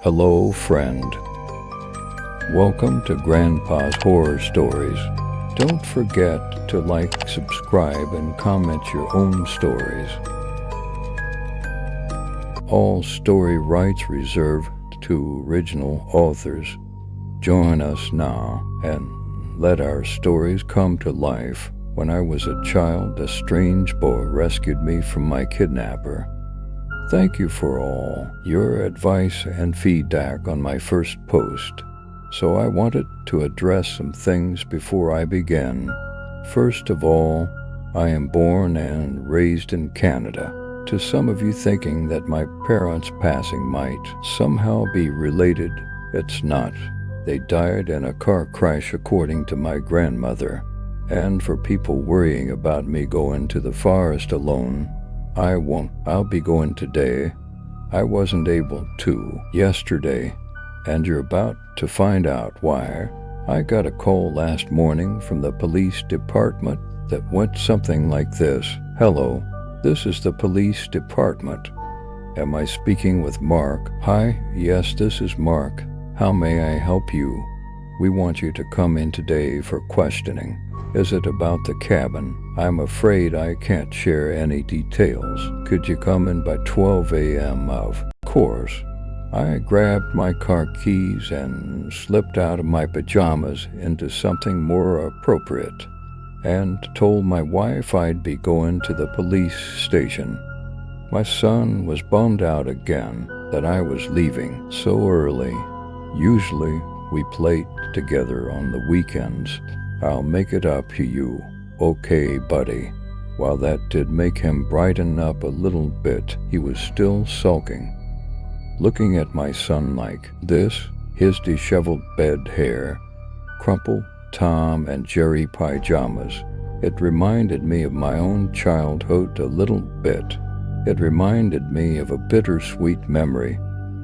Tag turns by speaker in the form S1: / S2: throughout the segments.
S1: Hello, friend. Welcome to Grandpa's Horror Stories. Don't forget to like, subscribe, and comment your own stories. All story rights reserved to original authors. Join us now and let our stories come to life. When I was a child, a strange boy rescued me from my kidnapper. Thank you for all your advice and feedback on my first post. So I wanted to address some things before I begin. First of all, I am born and raised in Canada. To some of you thinking that my parents' passing might somehow be related, it's not. They died in a car crash according to my grandmother. And for people worrying about me going to the forest alone, I won't. I'll be going today. I wasn't able to yesterday, and you're about to find out why. I got a call last morning from the police department that went something like this. Hello, this is the police department. Am I speaking with Mark? Hi, yes, this is Mark. How may I help you? We want you to come in today for questioning. Is it about the cabin? I'm afraid I can't share any details. Could you come in by 12 a.m.? Of course. I grabbed my car keys and slipped out of my pajamas into something more appropriate and told my wife I'd be going to the police station. My son was bummed out again that I was leaving so early. Usually we play together on the weekends. I'll make it up to you. Okay, buddy. While that did make him brighten up a little bit, he was still sulking. Looking at my son like this, his disheveled bed hair, crumpled Tom and Jerry pajamas, it reminded me of my own childhood a little bit. It reminded me of a bittersweet memory.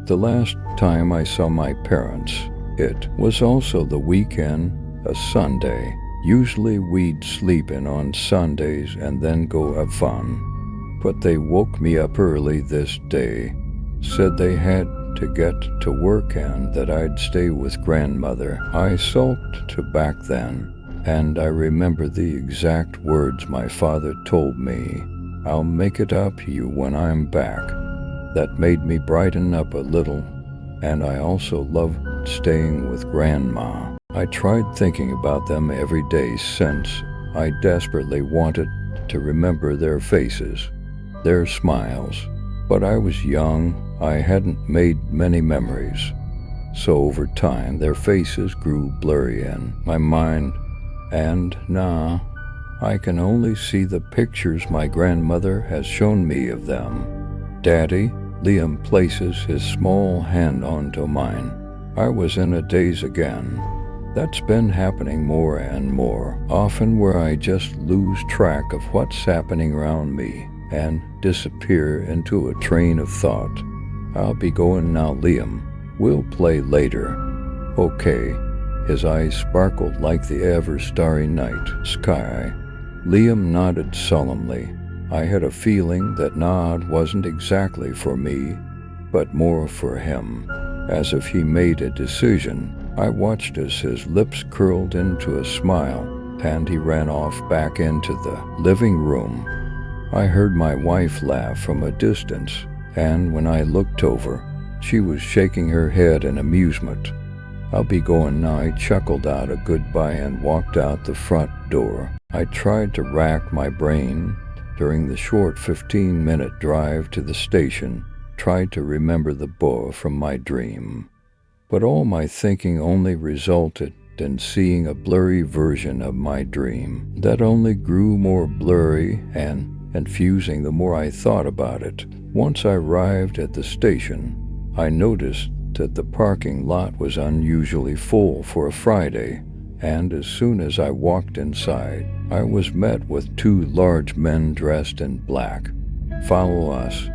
S1: The last time I saw my parents, it was also the weekend, a Sunday. Usually we'd sleep in on Sundays and then go have fun. But they woke me up early this day, said they had to get to work and that I'd stay with grandmother. I sulked to back then, and I remember the exact words my father told me. I'll make it up to you when I'm back. That made me brighten up a little, and I also loved staying with Grandma. I tried thinking about them every day since I desperately wanted to remember their faces, their smiles. But I was young, I hadn't made many memories. So over time, their faces grew blurry in my mind, and now I can only see the pictures my grandmother has shown me of them. Daddy, Liam places his small hand onto mine. I was in a daze again. That's been happening more and more, often where I just lose track of what's happening around me and disappear into a train of thought. I'll be going now, Liam. We'll play later. Okay. His eyes sparkled like the ever-starry night sky. Liam nodded solemnly. I had a feeling that nod wasn't exactly for me, but more for him, as if he made a decision. I watched as his lips curled into a smile, and he ran off back into the living room. I heard my wife laugh from a distance, and when I looked over, she was shaking her head in amusement. I'll be going now. I chuckled out a goodbye and walked out the front door. I tried to rack my brain during the short 15-minute drive to the station, tried to remember the boy from my dream. But all my thinking only resulted in seeing a blurry version of my dream that only grew more blurry and confusing the more I thought about it. Once I arrived at the station, I noticed that the parking lot was unusually full for a Friday, and as soon as I walked inside, I was met with two large men dressed in black. "Follow us,"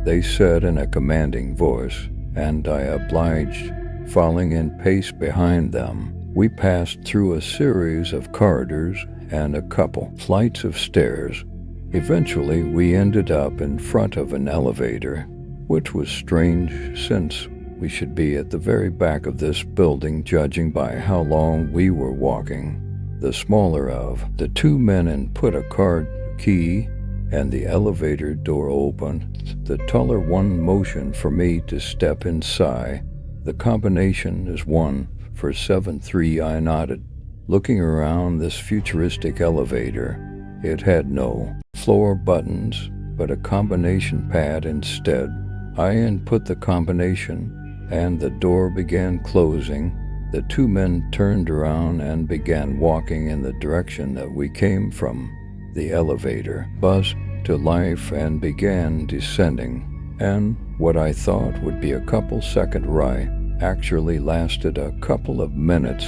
S1: they said in a commanding voice, and I obliged, falling in pace behind them. We passed through a series of corridors and a couple flights of stairs. Eventually, we ended up in front of an elevator, which was strange since We should be at the very back of this building, judging by how long we were walking. The smaller of the two men and put a card key, and the elevator door opened. The taller one motioned for me to step inside. The combination is 1 for 7-3, I nodded. Looking around this futuristic elevator, it had no floor buttons, but a combination pad instead. I input the combination, and the door began closing. The two men turned around and began walking in the direction that we came from. The elevator buzzed to life and began descending, and what I thought would be a couple-second ride actually lasted a couple of minutes.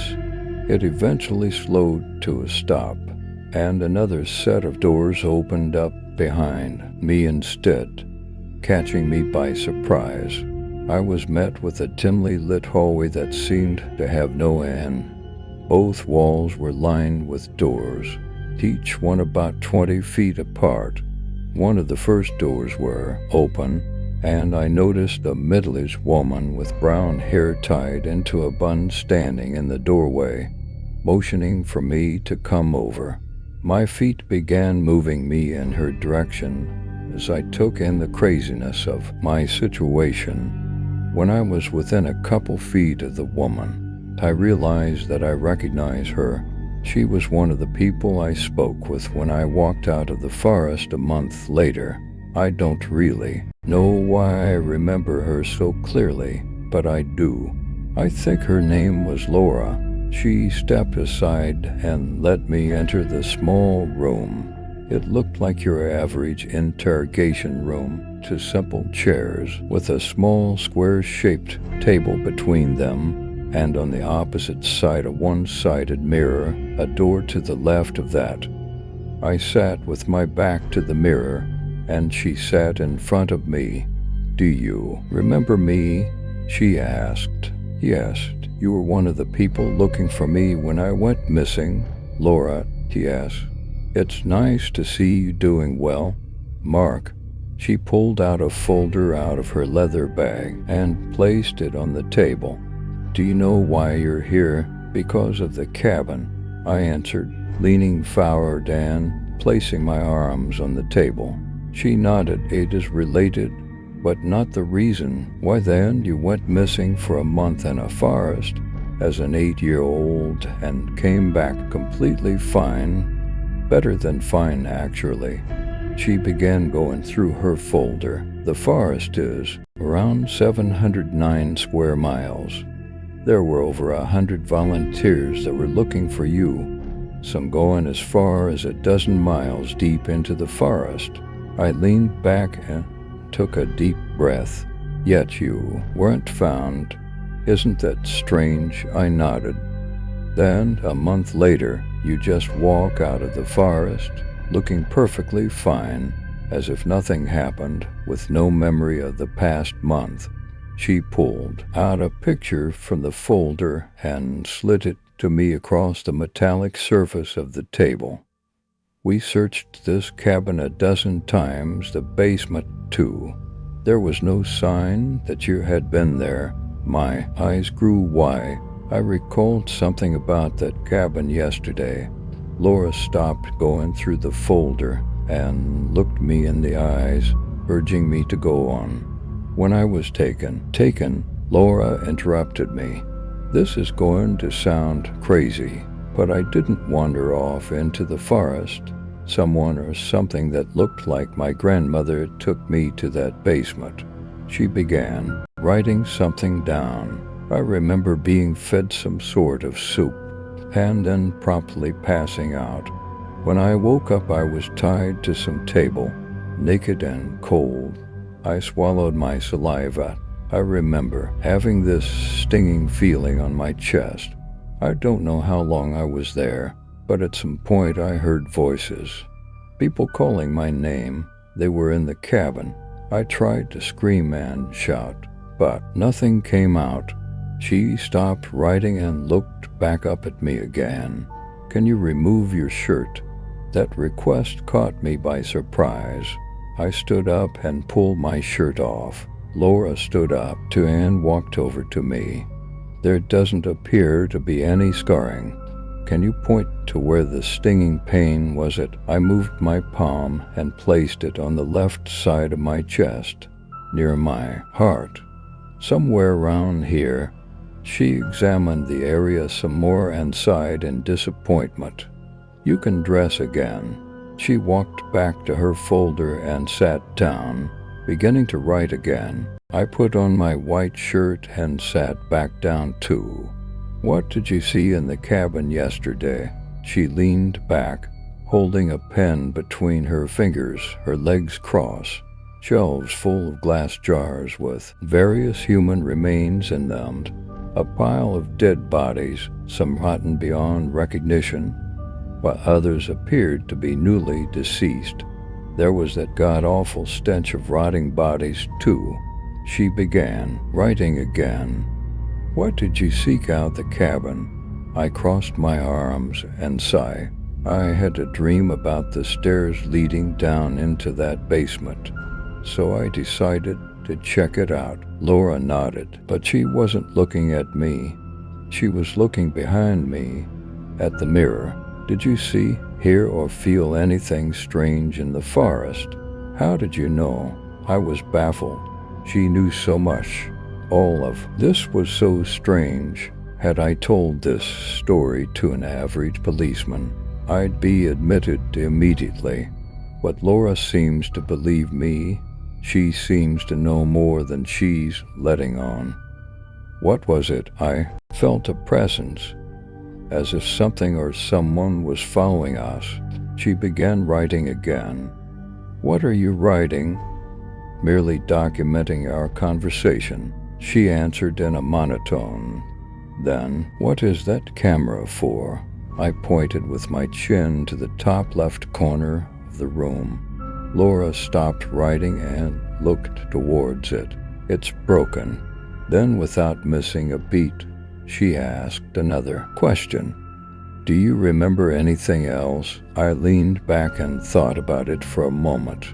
S1: It eventually slowed to a stop, and another set of doors opened up behind me instead, catching me by surprise. I was met with a dimly lit hallway that seemed to have no end. Both walls were lined with doors, each one about 20 feet apart. One of the first doors were open, and I noticed a middle-aged woman with brown hair tied into a bun standing in the doorway, motioning for me to come over. My feet began moving me in her direction as I took in the craziness of my situation. When I was within a couple feet of the woman, I realized that I recognized her. She was one of the people I spoke with when I walked out of the forest a month later. I don't really know why I remember her so clearly, but I do. I think her name was Laura. She stepped aside and let me enter the small room. It looked like your average interrogation room, two simple chairs with a small square-shaped table between them, and on the opposite side a one-sided mirror, a door to the left of that. I sat with my back to the mirror, and she sat in front of me. "Do you remember me?" she asked. "Yes, you were one of the people looking for me when I went missing, Laura," he asked. "It's nice to see you doing well, Mark." She pulled out a folder out of her leather bag and placed it on the table. "Do you know why you're here?" "Because of the cabin," I answered, leaning forward and placing my arms on the table. She nodded. "It is related, but not the reason. Why then you went missing for a month in a forest as an 8-year-old and came back completely fine. Better than fine, actually." She began going through her folder. "The forest is around 709 square miles. There were over 100 volunteers that were looking for you, some going as far as a dozen miles deep into the forest." I leaned back and took a deep breath. "Yet you weren't found. Isn't that strange?" I nodded. "Then, a month later, you just walk out of the forest, looking perfectly fine, as if nothing happened, with no memory of the past month." She pulled out a picture from the folder and slid it to me across the metallic surface of the table. "We searched this cabin a dozen times, the basement too. There was no sign that you had been there." My eyes grew wide. I recalled something about that cabin yesterday. Laura stopped going through the folder and looked me in the eyes, urging me to go on. When I was taken, Laura interrupted me. "This is going to sound crazy, but I didn't wander off into the forest. Someone or something that looked like my grandmother took me to that basement." She began writing something down. "I remember being fed some sort of soup, and then promptly passing out. When I woke up, I was tied to some table, naked and cold. I swallowed my saliva. I remember having this stinging feeling on my chest. I don't know how long I was there, but at some point I heard voices. People calling my name. They were in the cabin. I tried to scream and shout, but nothing came out." She stopped writing and looked back up at me again. "Can you remove your shirt?" That request caught me by surprise. I stood up and pulled my shirt off. Laura stood up and walked over to me. There doesn't appear to be any scarring. Can you point to where the stinging pain was at? I moved my palm and placed it on the left side of my chest, near my heart. Somewhere around here. She examined the area some more and sighed in disappointment. You can dress again. She walked back to her folder and sat down, beginning to write again. I put on my white shirt and sat back down too. What did you see in the cabin yesterday? She leaned back, holding a pen between her fingers, her legs crossed. Shelves full of glass jars with various human remains in them. A pile of dead bodies, some rotten beyond recognition, while others appeared to be newly deceased. There was that god-awful stench of rotting bodies, too. She began writing again. What did you seek out the cabin? I crossed my arms and sighed. I had a dream about the stairs leading down into that basement, so I decided to check it out. Laura nodded, but she wasn't looking at me. She was looking behind me, at the mirror. Did you see, hear, or feel anything strange in the forest? How did you know? I was baffled. She knew so much. All of this was so strange. Had I told this story to an average policeman, I'd be admitted immediately. But Laura seems to believe me. She seems to know more than she's letting on. What was it? I felt a presence, as if something or someone was following us. She began writing again. What are you writing? Merely documenting our conversation, she answered in a monotone. Then, what is that camera for? I pointed with my chin to the top left corner of the room. Laura stopped writing and looked towards it. It's broken. Then, without missing a beat, she asked another question. Do you remember anything else? I leaned back and thought about it for a moment.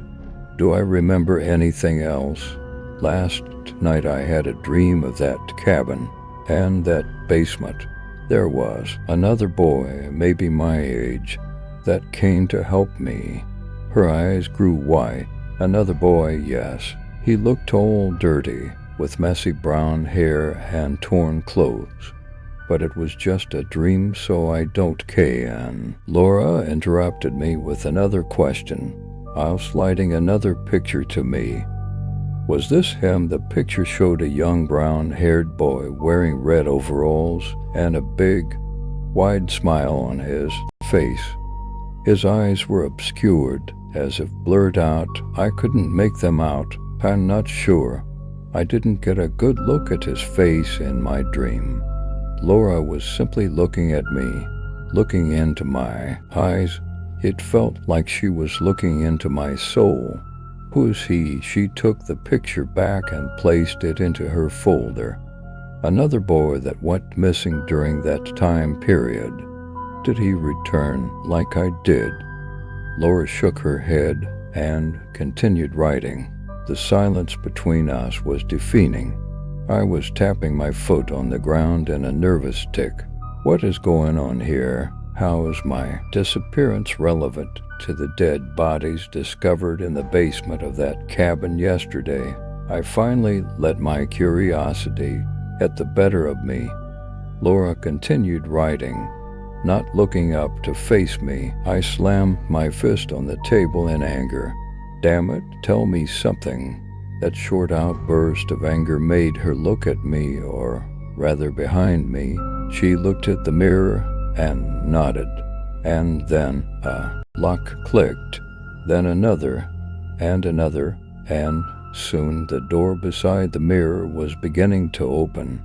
S1: Do I remember anything else? Last night I had a dream of that cabin and that basement. There was another boy, maybe my age, that came to help me. Her eyes grew wide. Another boy, yes. He looked all dirty, with messy brown hair and torn clothes. But it was just a dream, so I don't can. Laura interrupted me with another question, while sliding another picture to me. Was this him? The picture showed a young brown-haired boy wearing red overalls and a big, wide smile on his face. His eyes were obscured, as if blurred out. I couldn't make them out. I'm not sure. I didn't get a good look at his face in my dream. Laura was simply looking at me, looking into my eyes. It felt like she was looking into my soul. Who's he? She took the picture back and placed it into her folder. Another boy that went missing during that time period. Did he return like I did? Laura shook her head and continued writing. The silence between us was deafening. I was tapping my foot on the ground in a nervous tick. What is going on here? How is my disappearance relevant to the dead bodies discovered in the basement of that cabin yesterday? I finally let my curiosity get the better of me. Laura continued writing. Not looking up to face me, I slammed my fist on the table in anger. Damn it, tell me something. That short outburst of anger made her look at me, or rather behind me. She looked at the mirror and nodded. And then a lock clicked, then another, and soon the door beside the mirror was beginning to open.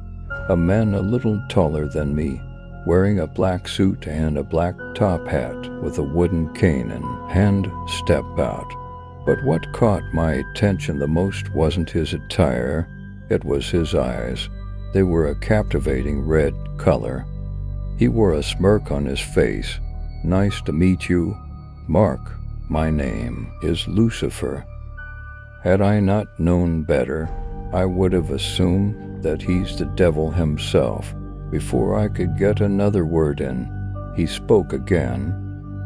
S1: A man a little taller than me, wearing a black suit and a black top hat with a wooden cane in hand, stepped out. But what caught my attention the most wasn't his attire, it was his eyes. They were a captivating red color. He wore a smirk on his face. Nice to meet you, Mark. My name is Lucifer. Had I not known better, I would have assumed that he's the devil himself. Before I could get another word in, he spoke again.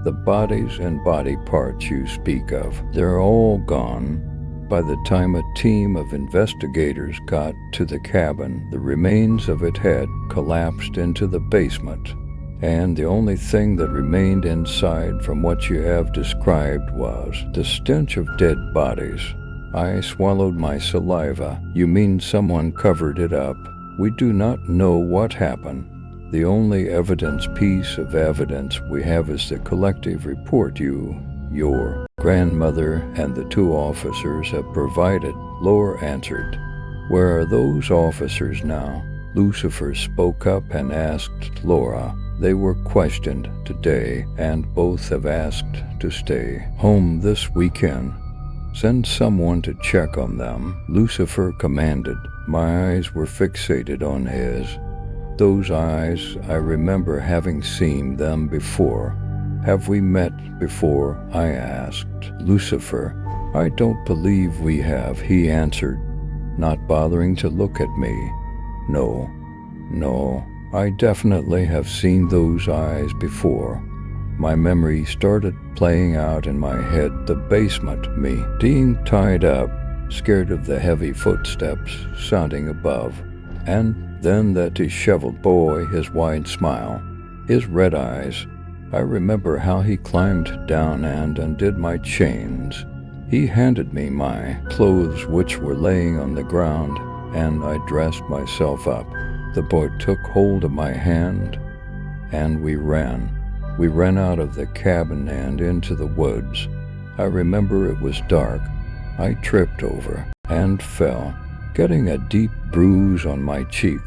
S1: The bodies and body parts you speak of, they're all gone. By the time a team of investigators got to the cabin, the remains of it had collapsed into the basement, and the only thing that remained inside from what you have described was the stench of dead bodies. I swallowed my saliva. You mean someone covered it up? We do not know what happened. The only piece of evidence we have is the collective report your grandmother and the two officers have provided. Laura answered. Where are those officers now? Lucifer spoke up and asked Laura. They were questioned today, and both have asked to stay home this weekend. Send someone to check on them, Lucifer commanded. My eyes were fixated on his. Those eyes, I remember having seen them before. Have we met before? I asked. Lucifer, I don't believe we have, he answered, not bothering to look at me. No, I definitely have seen those eyes before. My memory started playing out in my head. The basement, me, being tied up, scared of the heavy footsteps sounding above, and then that disheveled boy, his wide smile, his red eyes. I remember how he climbed down and undid my chains. He handed me my clothes, which were laying on the ground, and I dressed myself up. The boy took hold of my hand, and we ran. We ran out of the cabin and into the woods. I remember it was dark. I tripped over and fell, getting a deep bruise on my cheek.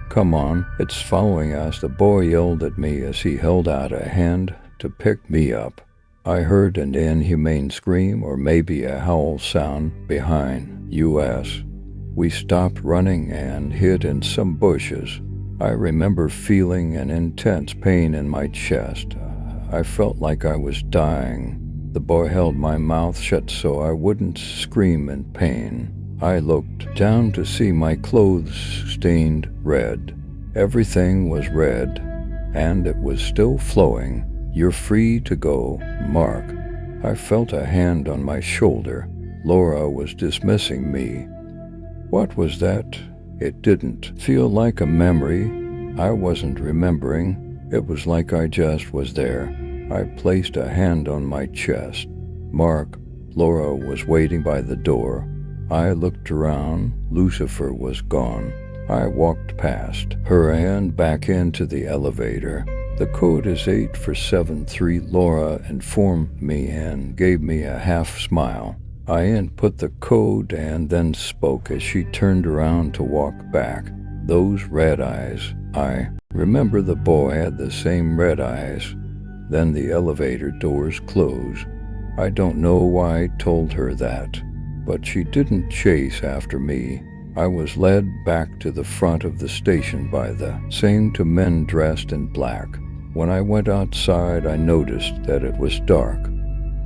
S1: Come on, it's following us, the boy yelled at me as he held out a hand to pick me up. I heard an inhumane scream, or maybe a howl sound behind us. We stopped running and hid in some bushes. I remember feeling an intense pain in my chest. I felt like I was dying. The boy held my mouth shut so I wouldn't scream in pain. I looked down to see my clothes stained red. Everything was red, and it was still flowing. You're free to go, Mark. I felt a hand on my shoulder. Laura was dismissing me. What was that? It didn't feel like a memory. I wasn't remembering. It was like I just was there. I placed a hand on my chest. Mark, Laura was waiting by the door. I looked around. Lucifer was gone. I walked past her and back into the elevator. The code is 8473, Laura informed me and gave me a half smile. I input the code and then spoke as she turned around to walk back. Those red eyes. I remember the boy had the same red eyes. Then the elevator doors closed. I don't know why I told her that, but she didn't chase after me. I was led back to the front of the station by the same two men dressed in black. When I went outside, I noticed that it was dark.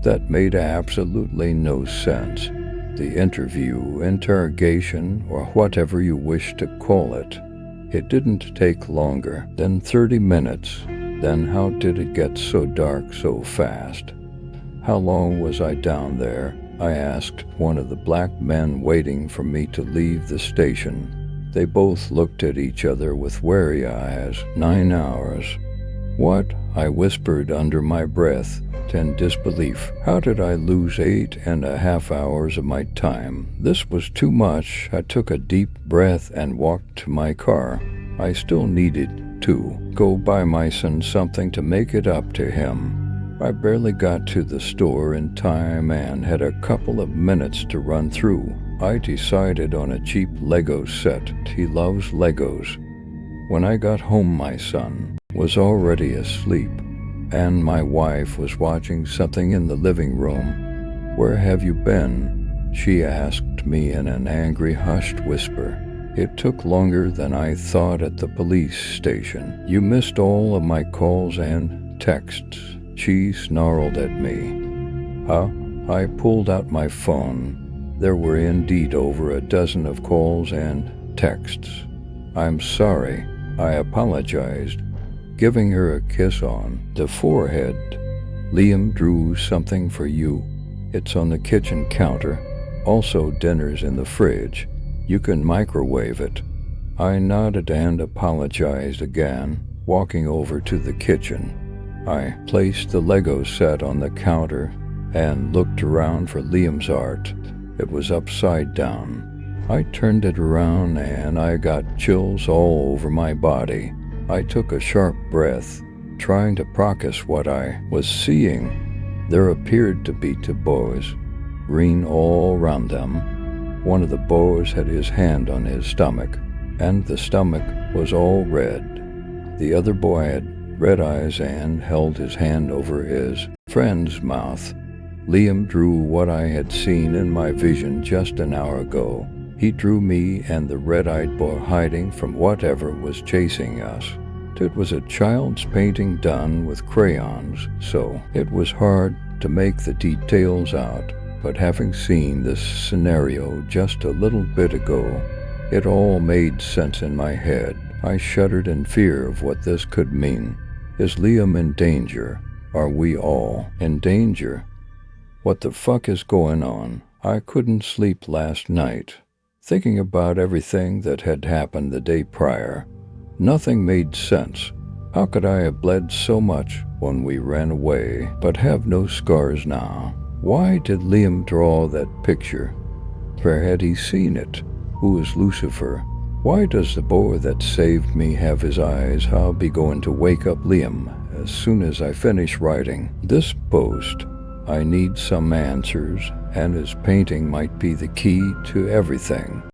S1: That made absolutely no sense. The interrogation, or whatever you wish to call it, it didn't take longer than 30 minutes. Then how did it get so dark so fast? How long was I down there? I asked one of the black men waiting for me to leave the station. They both looked at each other with wary eyes. 9 hours. What? I whispered under my breath, in disbelief. How did I lose 8.5 hours of my time? This was too much. I took a deep breath and walked to my car. I still needed to go buy my son something to make it up to him. I barely got to the store in time and had a couple of minutes to run through. I decided on a cheap Lego set. He loves Legos. When I got home, my son was already asleep, and my wife was watching something in the living room. Where have you been? She asked me in an angry, hushed whisper. It took longer than I thought at the police station. You missed all of my calls and texts. She snarled at me. Huh? I pulled out my phone. There were indeed over a dozen of calls and texts. I'm sorry, I apologized, giving her a kiss on the forehead. Liam drew something for you. It's on the kitchen counter. Also, dinner's in the fridge. You can microwave it. I nodded and apologized again, walking over to the kitchen. I placed the Lego set on the counter and looked around for Liam's art. It was upside down. I turned it around and I got chills all over my body. I took a sharp breath, trying to process what I was seeing. There appeared to be two boys, green all around them. One of the boys had his hand on his stomach, and the stomach was all red. The other boy had red eyes and held his hand over his friend's mouth. Liam drew what I had seen in my vision just an hour ago. He drew me and the red-eyed boy hiding from whatever was chasing us. It was a child's painting done with crayons, so it was hard to make the details out. But having seen this scenario just a little bit ago, it all made sense in my head. I shuddered in fear of what this could mean. Is Liam in danger? Are we all in danger? What the fuck is going on? I couldn't sleep last night, thinking about everything that had happened the day prior. Nothing made sense. How could I have bled so much when we ran away, but have no scars now? Why did Liam draw that picture? Where had he seen it? Who is Lucifer? Why does the boy that saved me have his eyes? I'll be going to wake up Liam as soon as I finish writing this post. I need some answers, and his painting might be the key to everything.